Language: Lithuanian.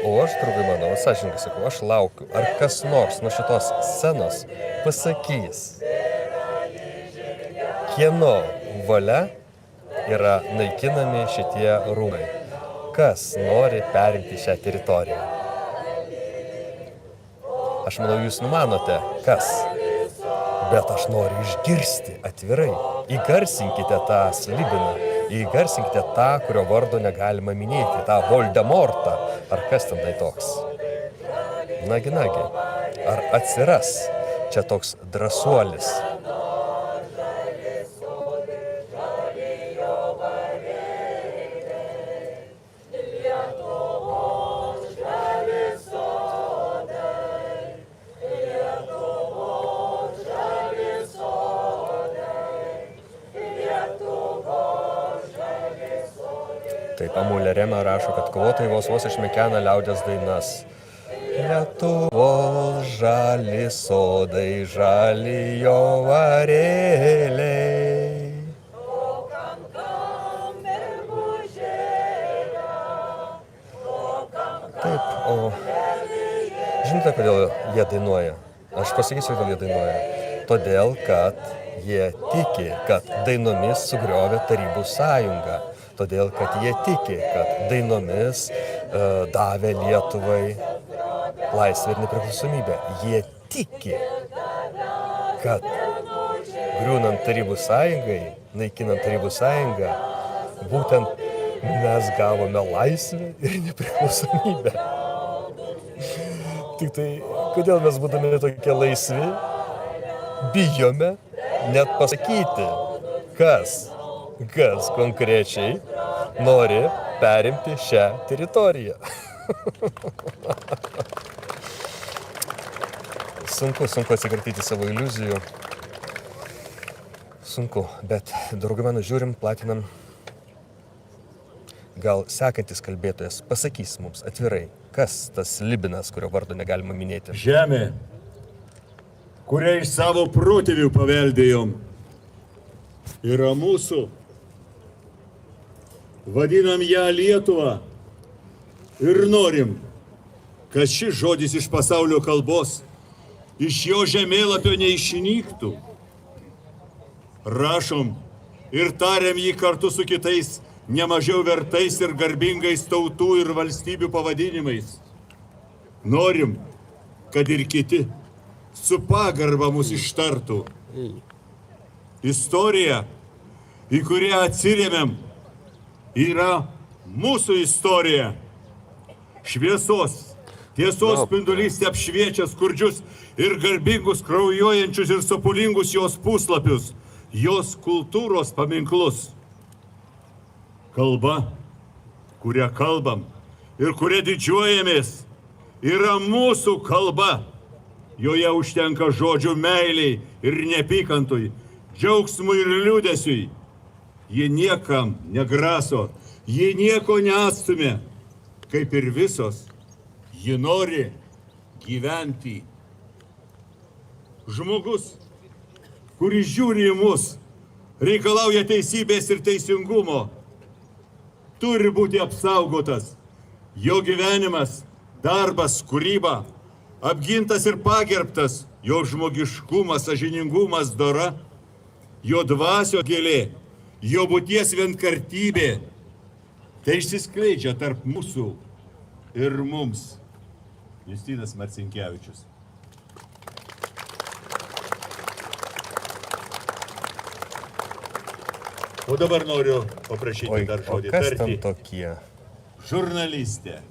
O aš, draugai mano, sąžininkai sakau, aš laukiu, ar kas nors nuo šitos scenos pasakys, kieno valia yra naikinami šitie rūmai. Kas nori perimti šią teritoriją? Aš manau, jūs numanote, kas. Bet aš noriu išgirsti atvirai. Įgarsinkite tą slibiną, įgarsinkite tą, kurio vardo negalima minėti, tą Voldemortą, ar kas ten tai toks. Nagi, ar atsiras čia toks drąsuolis? Taip, Amulė Rema rašo, kad kovotojai vos išmekena liaudies dainas. Lietuvos žali sodai, žali jo varėliai. Taip, o žinote, kodėl jie dainuoja? Aš pasakysiu, kodėl jie dainuoja. Todėl, kad jie tiki, kad dainomis sugriovė Tarybų sąjungą. Todėl, kad jie tiki, kad dainomis davė Lietuvai laisvę ir nepriklausomybę. Jie tiki, kad griūnant Tarybų sąjungai, naikinant Tarybų sąjungą, būtent mes gavome laisvę ir nepriklausomybę. Tik tai, kodėl mes būdami tokie laisvi, bijome net pasakyti, kas konkrečiai nori perimti šią teritoriją. Sunku atsikratyti savo iliuzijų. Sunku, bet draugai mano žiūrim, platinam. Gal sekantis kalbėtojas pasakys mums atvirai, kas tas slibinas, kurio vardo negalima minėti. Žemė, kurią iš savo protėvių paveldėjom, yra mūsų. Vadinam ją Lietuvą ir norim, kad šis žodis iš pasaulio kalbos, iš jo žemėlapio neišnyktų. Rašom ir tariam jį kartu su kitais nemažiau vertais ir garbingais tautų ir valstybių pavadinimais. Norim, kad ir kiti su pagarba mus ištartų. Istorija, į kurią atsirėmėm, yra mūsų istorija. Šviesos, tiesos spindulys apšviečia skurdžius ir garbingus, kraujuojančius ir sopulingus jos puslapius, jos kultūros paminklus. Kalba, kurią kalbam ir kuria didžiuojamės, yra mūsų kalba. Joje užtenka žodžių meiliai ir nepykantui, džiaugsmui ir liūdesiui. Jie niekam negraso, jie nieko neatstumia, kaip ir visos, ji nori gyventi. Žmogus, kuris žiūri į mus, reikalauja teisybės ir teisingumo, turi būti apsaugotas. Jo gyvenimas, darbas, kūryba, apgintas ir pagerbtas, jo žmogiškumas, sąžiningumas, dora, jo dvasio gėlė, jo būties vienkartybė, tai išsiskleidžia tarp mūsų ir mums. Justinas Marcinkevičius. O dabar noriu paprašyti dar žodį tarti. O kas ten tokie? Žurnalistė.